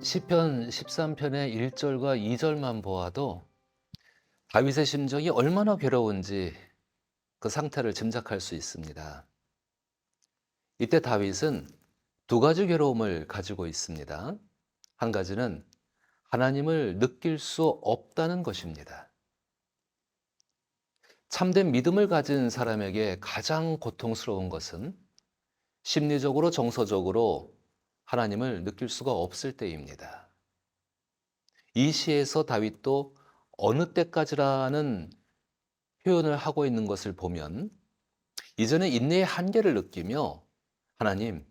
시편 13편의 1절과 2절만 보아도 다윗의 심정이 얼마나 괴로운지 그 상태를 짐작할 수 있습니다. 이때 다윗은 두 가지 괴로움을 가지고 있습니다. 한 가지는 하나님을 느낄 수 없다는 것입니다. 참된 믿음을 가진 사람에게 가장 고통스러운 것은 심리적으로 정서적으로 하나님을 느낄 수가 없을 때입니다. 이 시에서 다윗도 어느 때까지라는 표현을 하고 있는 것을 보면 이전에 인내의 한계를 느끼며 하나님,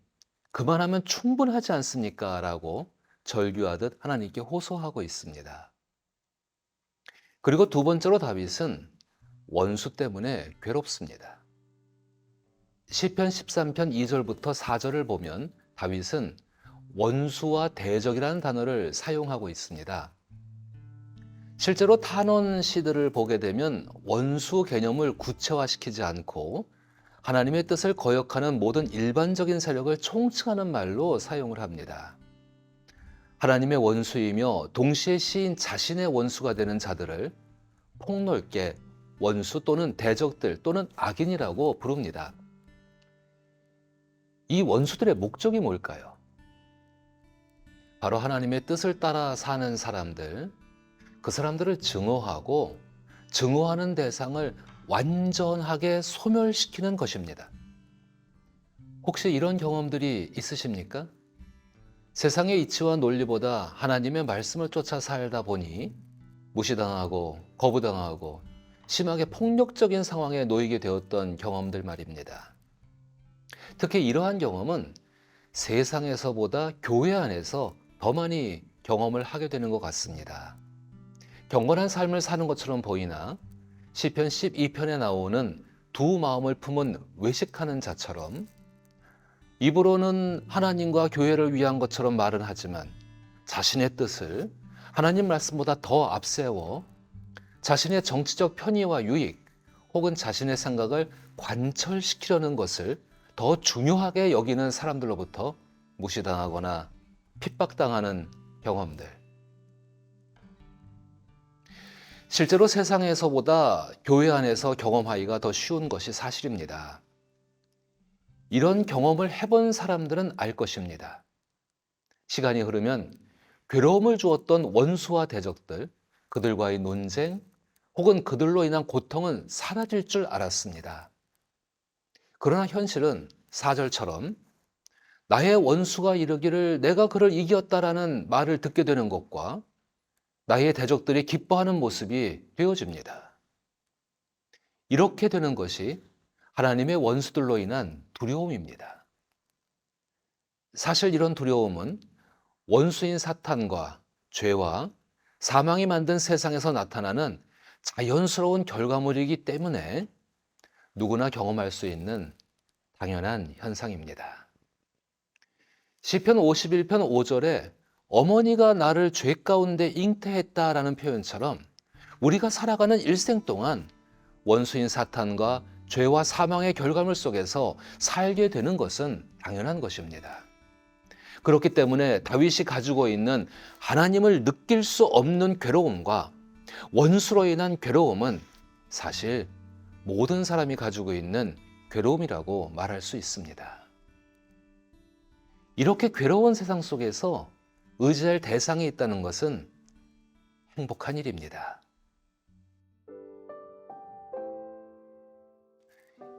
그만하면 충분하지 않습니까? 라고 절규하듯 하나님께 호소하고 있습니다. 그리고 두 번째로 다윗은 원수 때문에 괴롭습니다. 시편 13편 2절부터 4절을 보면 다윗은 원수와 대적이라는 단어를 사용하고 있습니다. 실제로 탄원 시들을 보게 되면 원수 개념을 구체화시키지 않고 하나님의 뜻을 거역하는 모든 일반적인 세력을 총칭하는 말로 사용을 합니다. 하나님의 원수이며 동시에 시인 자신의 원수가 되는 자들을 폭넓게 원수 또는 대적들 또는 악인이라고 부릅니다. 이 원수들의 목적이 뭘까요? 바로 하나님의 뜻을 따라 사는 사람들, 그 사람들을 증오하고 증오하는 대상을 완전하게 소멸시키는 것입니다. 혹시 이런 경험들이 있으십니까? 세상의 이치와 논리보다 하나님의 말씀을 쫓아 살다 보니 무시당하고 거부당하고 심하게 폭력적인 상황에 놓이게 되었던 경험들 말입니다. 특히 이러한 경험은 세상에서보다 교회 안에서 더 많이 경험을 하게 되는 것 같습니다. 경건한 삶을 사는 것처럼 보이나 시편 12편에 나오는 두 마음을 품은 외식하는 자처럼 입으로는 하나님과 교회를 위한 것처럼 말은 하지만 자신의 뜻을 하나님 말씀보다 더 앞세워 자신의 정치적 편의와 유익 혹은 자신의 생각을 관철시키려는 것을 더 중요하게 여기는 사람들로부터 무시당하거나 핍박당하는 경험들. 실제로 세상에서보다 교회 안에서 경험하기가 더 쉬운 것이 사실입니다. 이런 경험을 해본 사람들은 알 것입니다. 시간이 흐르면 괴로움을 주었던 원수와 대적들, 그들과의 논쟁, 혹은 그들로 인한 고통은 사라질 줄 알았습니다. 그러나 현실은 4절처럼 나의 원수가 이르기를 내가 그를 이겼다라는 말을 듣게 되는 것과 나의 대적들이 기뻐하는 모습이 되어집니다. 이렇게 되는 것이 하나님의 원수들로 인한 두려움입니다. 사실 이런 두려움은 원수인 사탄과 죄와 사망이 만든 세상에서 나타나는 자연스러운 결과물이기 때문에 누구나 경험할 수 있는 당연한 현상입니다. 시편 51편 5절에 어머니가 나를 죄 가운데 잉태했다라는 표현처럼 우리가 살아가는 일생 동안 원수인 사탄과 죄와 사망의 결과물 속에서 살게 되는 것은 당연한 것입니다. 그렇기 때문에 다윗이 가지고 있는 하나님을 느낄 수 없는 괴로움과 원수로 인한 괴로움은 사실 모든 사람이 가지고 있는 괴로움이라고 말할 수 있습니다. 이렇게 괴로운 세상 속에서 의지할 대상이 있다는 것은 행복한 일입니다.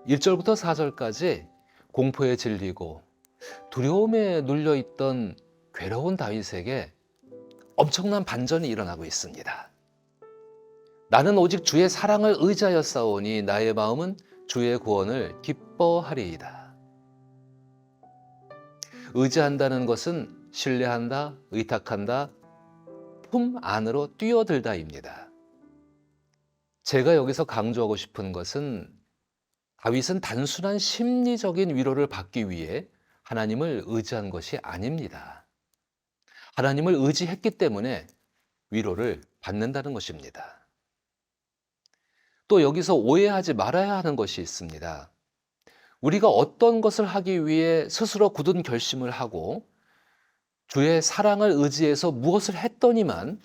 1절부터 4절까지 공포에 질리고 두려움에 눌려있던 괴로운 다윗에게 엄청난 반전이 일어나고 있습니다. 나는 오직 주의 사랑을 의지하여 싸우니 나의 마음은 주의 구원을 기뻐하리이다. 의지한다는 것은 신뢰한다, 의탁한다, 품 안으로 뛰어들다입니다. 제가 여기서 강조하고 싶은 것은 다윗은 단순한 심리적인 위로를 받기 위해 하나님을 의지한 것이 아닙니다. 하나님을 의지했기 때문에 위로를 받는다는 것입니다. 또 여기서 오해하지 말아야 하는 것이 있습니다. 우리가 어떤 것을 하기 위해 스스로 굳은 결심을 하고 주의 사랑을 의지해서 무엇을 했더니만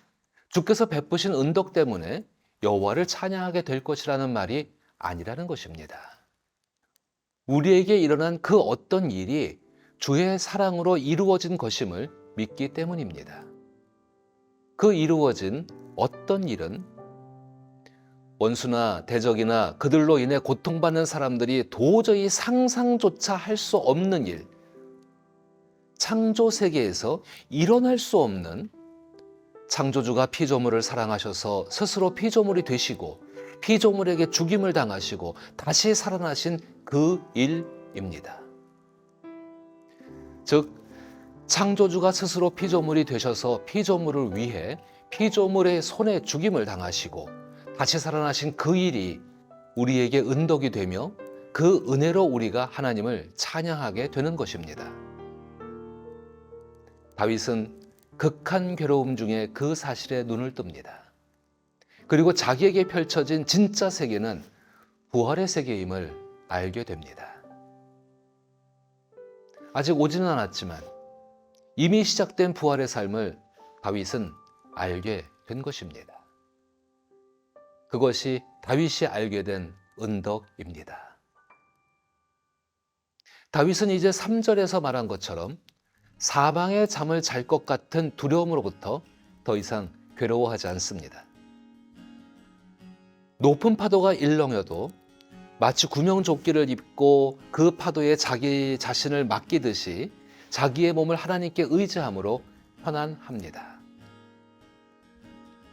주께서 베푸신 은덕 때문에 여호와를 찬양하게 될 것이라는 말이 아니라는 것입니다. 우리에게 일어난 그 어떤 일이 주의 사랑으로 이루어진 것임을 믿기 때문입니다. 그 이루어진 어떤 일은 원수나 대적이나 그들로 인해 고통받는 사람들이 도저히 상상조차 할 수 없는 일, 창조 세계에서 일어날 수 없는, 창조주가 피조물을 사랑하셔서 스스로 피조물이 되시고 피조물에게 죽임을 당하시고 다시 살아나신 그 일입니다. 즉, 창조주가 스스로 피조물이 되셔서 피조물을 위해 피조물의 손에 죽임을 당하시고 다시 살아나신 그 일이 우리에게 은덕이 되며 그 은혜로 우리가 하나님을 찬양하게 되는 것입니다. 다윗은 극한 괴로움 중에 그 사실에 눈을 뜹니다. 그리고 자기에게 펼쳐진 진짜 세계는 부활의 세계임을 알게 됩니다. 아직 오지는 않았지만 이미 시작된 부활의 삶을 다윗은 알게 된 것입니다. 그것이 다윗이 알게 된 은덕입니다. 다윗은 이제 3절에서 말한 것처럼 사방에 잠을 잘 것 같은 두려움으로부터 더 이상 괴로워하지 않습니다. 높은 파도가 일렁여도 마치 구명조끼를 입고 그 파도에 자기 자신을 맡기듯이 자기의 몸을 하나님께 의지함으로 편안합니다.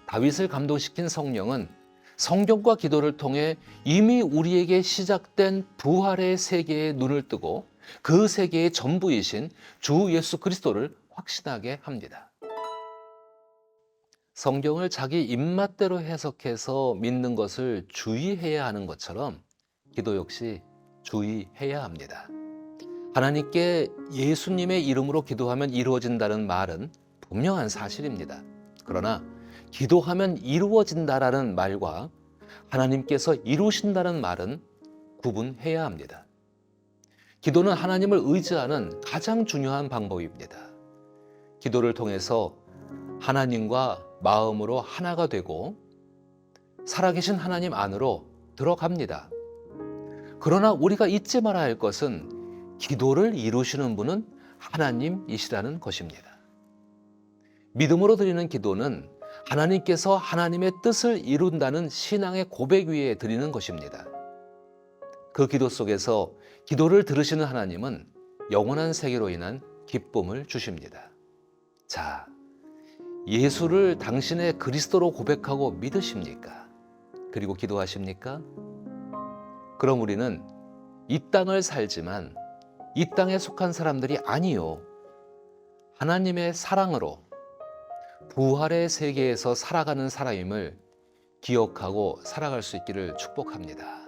다윗을 감동시킨 성령은 성경과 기도를 통해 이미 우리에게 시작된 부활의 세계에 눈을 뜨고 그 세계의 전부이신 주 예수 그리스도를 확신하게 합니다. 성경을 자기 입맛대로 해석해서 믿는 것을 주의해야 하는 것처럼 기도 역시 주의해야 합니다. 하나님께 예수님의 이름으로 기도하면 이루어진다는 말은 분명한 사실입니다. 그러나 기도하면 이루어진다라는 말과 하나님께서 이루신다는 말은 구분해야 합니다. 기도는 하나님을 의지하는 가장 중요한 방법입니다. 기도를 통해서 하나님과 마음으로 하나가 되고 살아계신 하나님 안으로 들어갑니다. 그러나 우리가 잊지 말아야 할 것은 기도를 이루시는 분은 하나님이시라는 것입니다. 믿음으로 드리는 기도는 하나님께서 하나님의 뜻을 이룬다는 신앙의 고백 위에 드리는 것입니다. 그 기도 속에서 기도를 들으시는 하나님은 영원한 세계로 인한 기쁨을 주십니다. 자, 예수를 당신의 그리스도로 고백하고 믿으십니까? 그리고 기도하십니까? 그럼 우리는 이 땅을 살지만 이 땅에 속한 사람들이 아니요, 하나님의 사랑으로 부활의 세계에서 살아가는 사람임을 기억하고 살아갈 수 있기를 축복합니다.